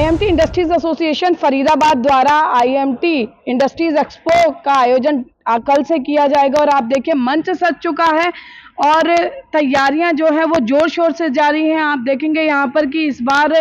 IMT industries association Faridabad द्वारा IMT industries expo का आयोजन कल से किया जाएगा और आप देखिए मंच सज चुका है और तैयारियां जो है वो जोर शोर से जारी हैं। आप देखेंगे यहाँ पर कि इस बार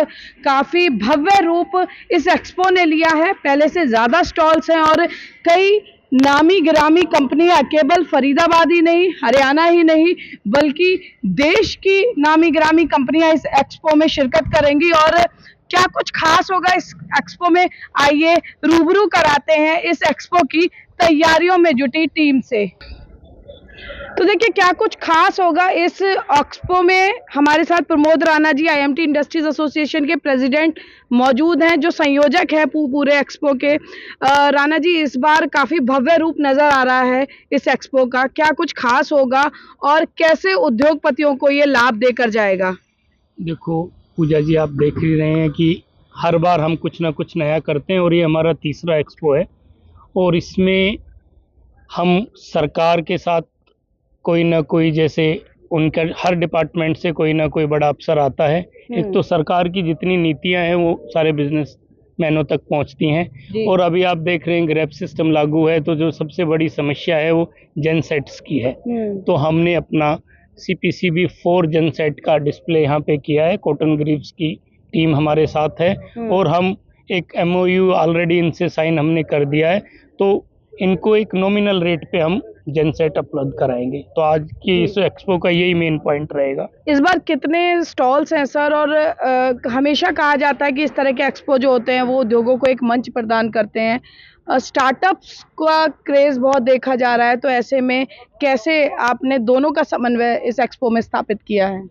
काफ़ी भव्य रूप इस एक्सपो ने लिया है। पहले से ज़्यादा स्टॉल्स हैं और कई नामी गिरामी कंपनियां, केवल फरीदाबाद ही नहीं, हरियाणा ही नहीं, बल्कि देश की नामी गिरामी कंपनियां इस एक्सपो में शिरकत करेंगी। और क्या कुछ खास होगा इस एक्सपो में, आइए रूबरू कराते हैं इस एक्सपो की तैयारियों में जुटी टीम से। तो देखिए क्या कुछ खास होगा इस एक्सपो में। हमारे साथ Pramod Rana ji, IMT industries association के प्रेसिडेंट मौजूद हैं, जो संयोजक है पूरे एक्सपो के। राणा जी, इस बार काफी भव्य रूप नजर आ रहा है इस एक्सपो का, क्या कुछ खास होगा और कैसे उद्योगपतियों को ये लाभ देकर जाएगा? देखो पूजा जी, आप देख ही रहे हैं कि हर बार हम कुछ ना कुछ नया करते हैं और ये हमारा तीसरा एक्सपो है और इसमें हम सरकार के साथ कोई ना कोई, जैसे उनका हर डिपार्टमेंट से कोई ना कोई बड़ा अफसर आता है। एक तो सरकार की जितनी नीतियां हैं वो सारे बिजनेस मैनों तक पहुंचती हैं और अभी आप देख रहे हैं ग्रैप सिस्टम लागू है, तो जो सबसे बड़ी समस्या है वो जेनसेट्स की है। तो हमने अपना CPCB 4 जेनसेट का डिस्प्ले यहाँ पे किया है। कॉटन ग्रीव्स की टीम हमारे साथ है और हम एक MOU ऑलरेडी इनसे साइन हमने कर दिया है, तो इनको एक नॉमिनल रेट पे हम जेनसेट उपलब्ध कराएंगे। तो आज की इस एक्सपो का यही मेन पॉइंट रहेगा। इस बार कितने स्टॉल्स हैं सर? और हमेशा कहा जाता है कि इस तरह के एक्सपो जो होते हैं वो उद्योगों को एक मंच प्रदान करते हैं, स्टार्टअप्स का क्रेज बहुत देखा जा रहा है, तो ऐसे में कैसे आपने दोनों का समन्वय इस एक्सपो में स्थापित किया है?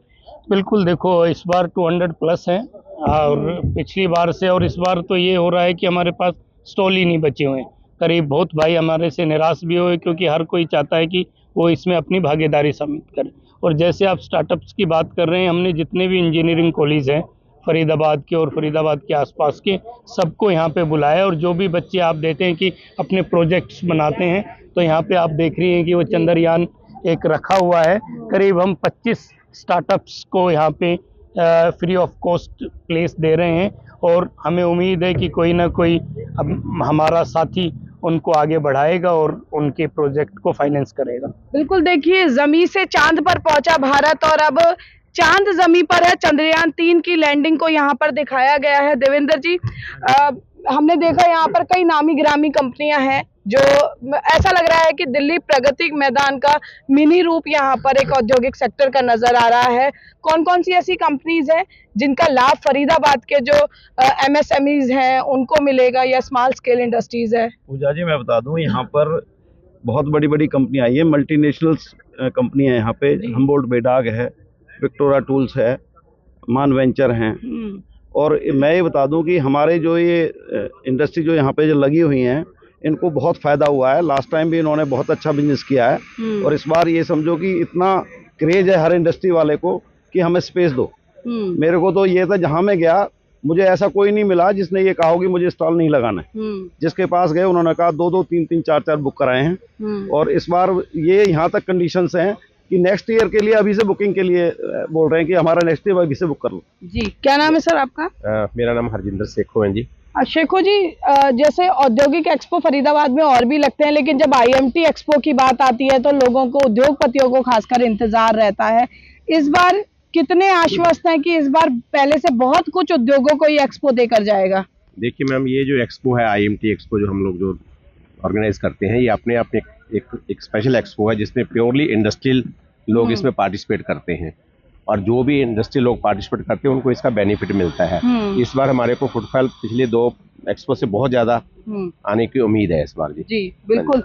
बिल्कुल, देखो इस बार 200 प्लस हैं और पिछली बार से, और इस बार तो ये हो रहा है कि हमारे पास स्टॉल ही नहीं बचे हुए हैं। करीब बहुत भाई हमारे से निराश भी हुए, क्योंकि हर कोई चाहता है कि वो इसमें अपनी भागीदारी सम्मिलित करे। और जैसे आप स्टार्टअप्स की बात कर रहे हैं, हमने जितने भी इंजीनियरिंग कॉलेज हैं फरीदाबाद के और फरीदाबाद के आसपास के, सबको यहाँ पे बुलाया। और जो भी बच्चे आप देते हैं कि अपने प्रोजेक्ट्स बनाते हैं, तो यहाँ पे आप देख रही हैं कि वो चंद्रयान एक रखा हुआ है। करीब हम 25 स्टार्टअप्स को यहाँ पे free of cost place they रहे हैं और हमें उम्मीद है कि कोई ना कोई हमारा साथी उनको आगे बढ़ाएगा और उनके प्रोजेक्ट को फाइनेंस करेगा। बिल्कुल, देखिए जमीन से चांद पर पहुंचा भारत और अब चांद जमीन पर है। चंद्रयान 3 की लैंडिंग को यहाँ पर दिखाया गया है। देवेंद्र जी, हमने देखा यहाँ पर कई नामी गिरामी कंपनियां हैं, जो ऐसा लग रहा है कि दिल्ली प्रगति मैदान का मिनी रूप यहाँ पर एक औद्योगिक सेक्टर का नजर आ रहा है। कौन कौन सी ऐसी कंपनीज हैं जिनका लाभ फरीदाबाद के जो MSMEs हैं उनको मिलेगा, या स्मॉल स्केल इंडस्ट्रीज है? पूजा जी, मैं बता दूं, यहाँ पर बहुत बड़ी बड़ी कंपनी आई है, मल्टीनेशनल्स कंपनी है यहाँ पे। हम्बोल्ट बेडाग है, विक्टोरिया टूल्स है, मान वेंचर हैं। और मैं ये बता दूं कि हमारे जो ये इंडस्ट्री जो यहाँ पे जो लगी हुई हैं, इनको बहुत फ़ायदा हुआ है। लास्ट टाइम भी इन्होंने बहुत अच्छा बिजनेस किया है और इस बार ये समझो कि इतना क्रेज है हर इंडस्ट्री वाले को कि हमें स्पेस दो। मेरे को तो ये था, जहाँ मैं गया मुझे ऐसा कोई नहीं मिला जिसने ये कहा हो कि मुझे स्टॉल नहीं लगाना है। जिसके पास गए उन्होंने कहा 2-2, 3-3, 4-4 बुक कराए हैं। और इस बार ये यहाँ तक कंडीशंस हैं कि नेक्स्ट ईयर के लिए अभी से बुकिंग के लिए बोल रहे हैं कि हमारा नेक्स्ट ईयर अभी से बुक कर लो। जी, क्या नाम है सर आपका? मेरा नाम हरजिंदर शेखो है जी। शेखो जी, जैसे औद्योगिक एक्सपो फरीदाबाद में और भी लगते हैं, लेकिन जब IMT एक्सपो की बात आती है तो लोगों को, उद्योगपतियों को खासकर इंतजार रहता है। इस बार कितने आश्वस्त हैं कि इस बार पहले से बहुत कुछ उद्योगों को ये एक्सपो देकर जाएगा? देखिए मैम, ये जो एक्सपो है, IMT एक्सपो जो हम लोग जो ऑर्गेनाइज करते हैं, ये अपने आप एक स्पेशल एक्सपो है जिसमें प्योरली इंडस्ट्रियल लोग इसमें पार्टिसिपेट करते हैं और जो भी इंडस्ट्री लोग पार्टिसिपेट करते हैं उनको इसका बेनिफिट मिलता है। इस बार हमारे को फुटफॉल पिछले 2 एक्सपो से बहुत ज्यादा आने की उम्मीद है इस बार जी। जी बिल्कुल।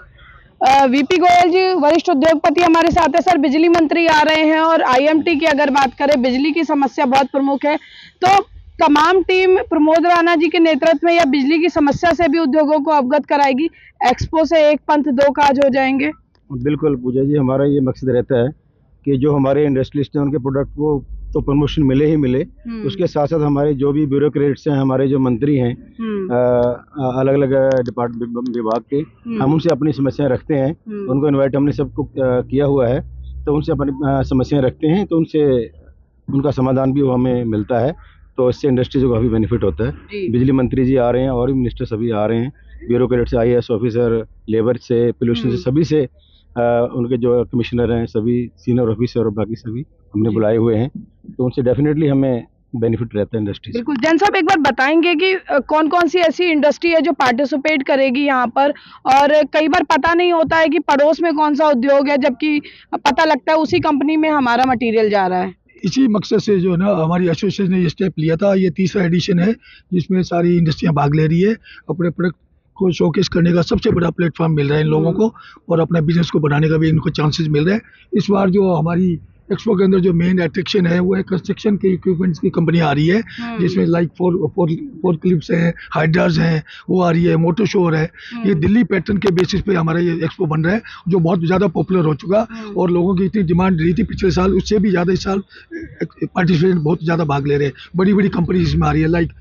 VP गोयल जी, वरिष्ठ उद्योगपति हमारे साथ है। सर, बिजली मंत्री आ रहे हैं और IMT की अगर बात करें, बिजली की समस्या बहुत प्रमुख है, तो तमाम टीम प्रमोद राणा जी के नेतृत्व में या बिजली की समस्या से भी उद्योगों को अवगत कराएगी। एक्सपो से एक पंथ दो काज हो जाएंगे। बिल्कुल पूजा जी, हमारा ये मकसद रहता है कि जो हमारे इंडस्ट्रियलिस्ट हैं उनके प्रोडक्ट को तो प्रमोशन मिले ही मिले, उसके साथ साथ हमारे जो भी ब्यूरोक्रेट्स हैं, हमारे जो मंत्री हैं अलग अलग डिपार्टमेंट विभाग के, हम उनसे अपनी समस्याएं रखते हैं। उनको इनवाइट हमने सबको किया हुआ है, तो उनसे अपनी समस्याएं रखते हैं, तो उनसे उनका समाधान भी वो हमें मिलता है। तो इससे इंडस्ट्रीज को काफ़ी बेनिफिट होता है। जी। बिजली मंत्री जी आ रहे हैं और भी मिनिस्टर सभी आ रहे हैं, ब्यूरोक्रेट से, IAS ऑफिसर, लेबर से, पोल्यूशन से, सभी से, उनके जो कमिश्नर हैं सभी, सीनियर ऑफिसर और बाकी सभी हमने बुलाए हुए हैं, तो उनसे डेफिनेटली हमें बेनिफिट रहता है इंडस्ट्री से। बिल्कुल। जैन साहब एक बार बताएंगे कि कौन कौन सी ऐसी इंडस्ट्री है जो पार्टिसिपेट करेगी यहाँ पर, और कई बार पता नहीं होता है कि पड़ोस में कौन सा उद्योग है, जबकि पता लगता है उसी कंपनी में हमारा मटेरियल जा रहा है। इसी मकसद से जो है ना हमारी एसोसिएशन ने ये स्टेप लिया था। ये 3रा एडिशन है जिसमें सारी इंडस्ट्रियां भाग ले रही है। अपने प्रोडक्ट को शोकेस करने का सबसे बड़ा प्लेटफॉर्म मिल रहा है इन लोगों को, और अपने बिजनेस को बढ़ाने का भी इनको चांसेस मिल रहे हैं। इस बार जो हमारी एक्सपो के अंदर जो मेन अट्रैक्शन है वो है कंस्ट्रक्शन के इक्विपमेंट्स की कंपनी आ रही है, जिसमें लाइक फोर क्लिप्स हैं, हाइड्रास हैं, वो आ रही है, मोटो शोर है। ये दिल्ली पैटर्न के बेसिस पे हमारा ये एक्सपो बन रहा है, जो बहुत ज़्यादा पॉपुलर हो चुका, और लोगों की इतनी डिमांड रही थी पिछले साल, उससे भी ज़्यादा इस साल पार्टिसिपेंट बहुत ज़्यादा भाग ले रहे हैं। बड़ी बड़ी कंपनी इसमें आ रही है, लाइक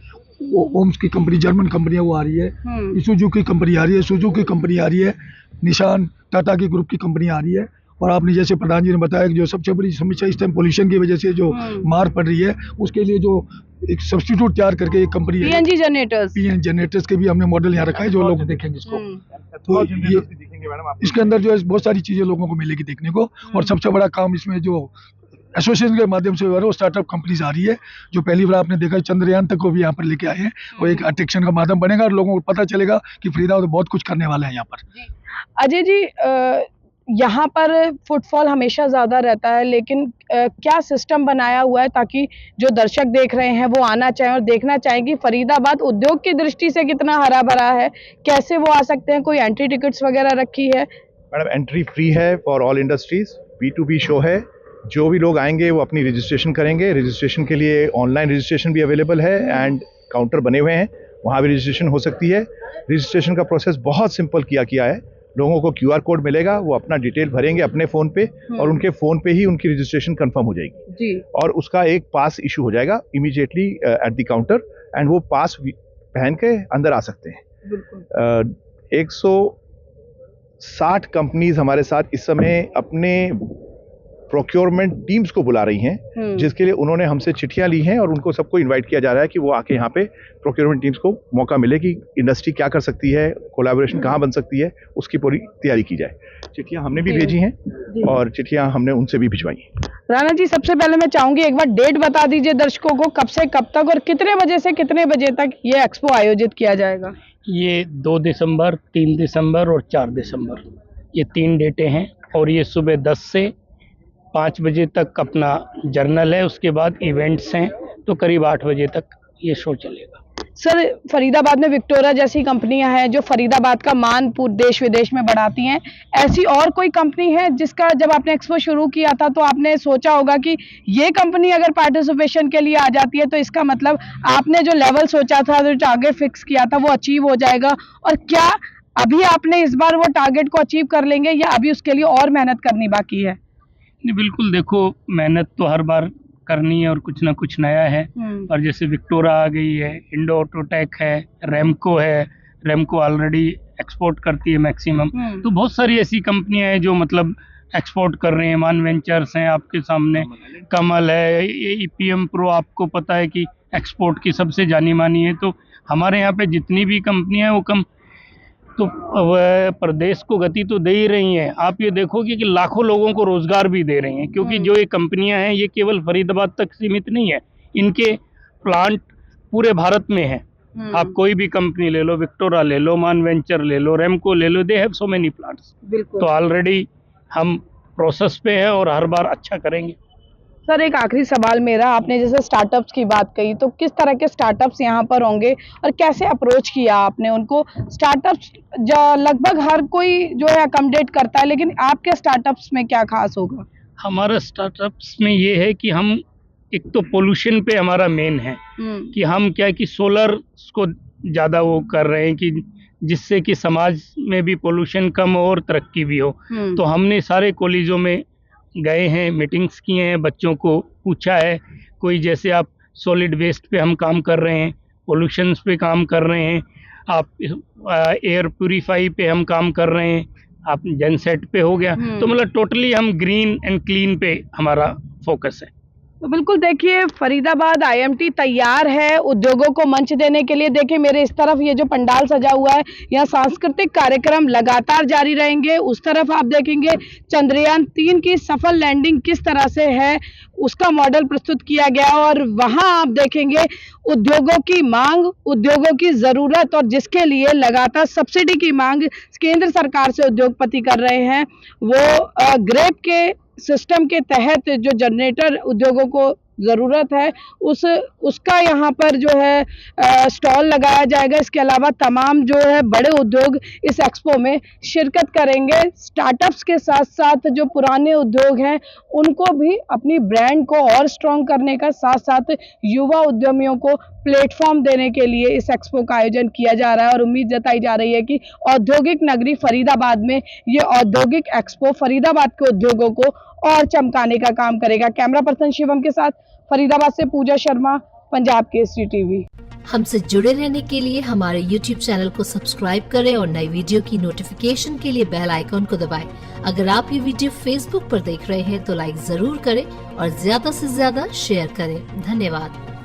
ओम्स की कंपनी, जर्मन कंपनी है वो आ रही है, इसुजू की कंपनी आ रही है, सुजुकी कंपनी आ रही है, निशान टाटा की ग्रुप की कंपनी आ रही है। और आपने जैसे प्रधान जी ने बताया कि जो सबसे बड़ी समस्या इस टाइम पोल्यूशन की वजह से जो मार पड़ रही है, उसके लिए जो एक सब्स्टिट्यूट तैयार करके एक कंपनी है, PNG जनरेटर्स। PNG जनरेटर्स के भी हमने मॉडल यहाँ रखा है, जो लोग देखेंगे इसको, तो ये इसके अंदर जो है बहुत सारी चीज़ें लोगों को मिलेगी देखने को। और सबसे बड़ा काम इसमें जो एसोसिएशन के माध्यम से हो रहा है वो स्टार्टअप कंपनीज आ रही है, जो पहली बार आपने देखा चंद्रयान तक को भी यहाँ पर लेके आए हैं। वो एक अट्रैक्शन का माध्यम बनेगा और लोगों को पता चलेगा कि फरीदाबाद बहुत कुछ करने वाला है यहाँ पर। अजय जी, यहाँ पर फुटफॉल हमेशा ज़्यादा रहता है, लेकिन क्या सिस्टम बनाया हुआ है ताकि जो दर्शक देख रहे हैं वो आना चाहें और देखना चाहें कि फरीदाबाद उद्योग की दृष्टि से कितना हरा भरा है, कैसे वो आ सकते हैं? कोई एंट्री टिकट्स वगैरह रखी है? मैडम, एंट्री फ्री है for all industries. B2B show है, जो भी लोग आएंगे वो अपनी रजिस्ट्रेशन करेंगे। रजिस्ट्रेशन के लिए ऑनलाइन रजिस्ट्रेशन भी अवेलेबल है एंड काउंटर बने हुए हैं, वहाँ भी रजिस्ट्रेशन हो सकती है। रजिस्ट्रेशन का प्रोसेस बहुत सिंपल किया है। लोगों को QR कोड मिलेगा, वो अपना डिटेल भरेंगे अपने फ़ोन पे, और उनके फ़ोन पे ही उनकी रजिस्ट्रेशन कंफर्म हो जाएगी जी। और उसका एक पास इशू हो जाएगा immediately at the counter, and वो पास पहन के अंदर आ सकते हैं। 160 कंपनीज हमारे साथ इस समय अपने प्रोक्योरमेंट टीम्स को बुला रही हैं, जिसके लिए उन्होंने हमसे चिट्ठियां ली हैं, और उनको सबको इनवाइट किया जा रहा है कि वो आके यहाँ पे प्रोक्योरमेंट टीम्स को मौका मिले कि इंडस्ट्री क्या कर सकती है, कोलैबोरेशन कहाँ बन सकती है, उसकी पूरी तैयारी की जाए। चिट्ठियां हमने भी भेजी हैं और चिट्ठियां हमने उनसे भी भिजवाई हैं। राणा जी, सबसे पहले मैं चाहूंगी एक बार डेट बता दीजिए दर्शकों को, कब से कब तक और कितने बजे से कितने बजे तक ये एक्सपो आयोजित किया जाएगा? ये 2 दिसंबर, 3 दिसंबर और 4 दिसंबर, ये 3 डेटें हैं। और ये सुबह 10 से 5 बजे तक अपना जर्नल है, उसके बाद इवेंट्स हैं, तो करीब 8 बजे तक ये शो चलेगा। सर, फरीदाबाद में विक्टोरा जैसी कंपनियां हैं जो फरीदाबाद का मान पूरे देश विदेश में बढ़ाती हैं, ऐसी और कोई कंपनी है जिसका जब आपने एक्सपो शुरू किया था तो आपने सोचा होगा कि ये कंपनी अगर पार्टिसिपेशन के लिए आ जाती है तो इसका मतलब आपने जो लेवल सोचा था, जो टारगेट फिक्स किया था, वो अचीव हो जाएगा? और क्या अभी आपने इस बार वो टारगेट को अचीव कर लेंगे या अभी उसके लिए और मेहनत करनी बाकी है? नहीं, बिल्कुल, देखो मेहनत तो हर बार करनी है और कुछ ना कुछ नया है। और जैसे विक्टोरा आ गई है, इंडो ऑटोटेक है, रेमको है, रेमको ऑलरेडी एक्सपोर्ट करती है मैक्सिमम, तो बहुत सारी ऐसी कंपनियां हैं जो मतलब एक्सपोर्ट कर रहे हैं। मान वेंचर्स हैं आपके सामने, कमल है, EPM प्रो आपको पता है कि एक्सपोर्ट की सबसे जानी मानी है। तो हमारे यहाँ पे जितनी भी कंपनियां हैं वो कम तो वह प्रदेश को गति तो दे ही रही हैं। आप ये देखोगे कि लाखों लोगों को रोजगार भी दे रही हैं, क्योंकि जो ये कंपनियां हैं ये केवल फरीदाबाद तक सीमित नहीं है, इनके प्लांट पूरे भारत में हैं। आप कोई भी कंपनी ले लो, विक्टोरा ले लो, मान वेंचर ले लो, रेमको ले लो, they have so many plants. तो ऑलरेडी हम प्रोसेस पे हैं और हर बार अच्छा करेंगे। सर, एक आखिरी सवाल मेरा, आपने जैसे स्टार्टअप्स की बात कही, तो किस तरह के स्टार्टअप्स यहाँ पर होंगे और कैसे अप्रोच किया आपने उनको? स्टार्टअप्स लगभग हर कोई जो है अकोमोडेट करता है, लेकिन आपके स्टार्टअप्स में क्या खास होगा? हमारा स्टार्टअप्स में ये है कि हम एक तो पोल्यूशन पे हमारा मेन है कि हम क्या कि सोलर को ज़्यादा वो कर रहे हैं कि जिससे कि समाज में भी पोल्यूशन कम हो और तरक्की भी हो। तो हमने सारे कॉलेजों में गए हैं, मीटिंग्स किए हैं, बच्चों को पूछा है। कोई जैसे आप सॉलिड वेस्ट पे हम काम कर रहे हैं, पोल्यूशंस पे काम कर रहे हैं, आप एयर प्यूरीफाई पे हम काम कर रहे हैं, आप जनसेट पे हो गया। तो मतलब टोटली हम ग्रीन एंड क्लीन पे हमारा फोकस है। तो बिल्कुल देखिए फरीदाबाद आईएमटी तैयार है उद्योगों को मंच देने के लिए। देखिए मेरे इस तरफ ये जो पंडाल सजा हुआ है, यहाँ सांस्कृतिक कार्यक्रम लगातार जारी रहेंगे। उस तरफ आप देखेंगे चंद्रयान 3 की सफल लैंडिंग किस तरह से है उसका मॉडल प्रस्तुत किया गया, और वहाँ आप देखेंगे उद्योगों की मांग, उद्योगों की ज़रूरत, और जिसके लिए लगातार सब्सिडी की मांग केंद्र सरकार से उद्योगपति कर रहे हैं। वो ग्रेप के सिस्टम के तहत जो जनरेटर उद्योगों को ज़रूरत है उसका यहाँ पर जो है स्टॉल लगाया जाएगा। इसके अलावा तमाम जो है बड़े उद्योग इस एक्सपो में शिरकत करेंगे। स्टार्टअप्स के साथ साथ जो पुराने उद्योग हैं उनको भी अपनी ब्रांड को और स्ट्रॉन्ग करने का, साथ साथ युवा उद्यमियों को प्लेटफॉर्म देने के लिए इस एक्सपो का आयोजन किया जा रहा है। और उम्मीद जताई जा रही है कि औद्योगिक नगरी फरीदाबाद में ये औद्योगिक एक्सपो फरीदाबाद के उद्योगों को और चमकाने का काम करेगा। कैमरा पर्सन शिवम के साथ फरीदाबाद से पूजा शर्मा, पंजाब केसरी टीवी। हमसे जुड़े रहने के लिए हमारे YouTube चैनल को सब्सक्राइब करें और नई वीडियो की नोटिफिकेशन के लिए बेल आइकॉन को दबाएं। अगर आप ये वीडियो Facebook पर देख रहे हैं तो लाइक जरूर करें और ज्यादा से ज्यादा शेयर करें। धन्यवाद।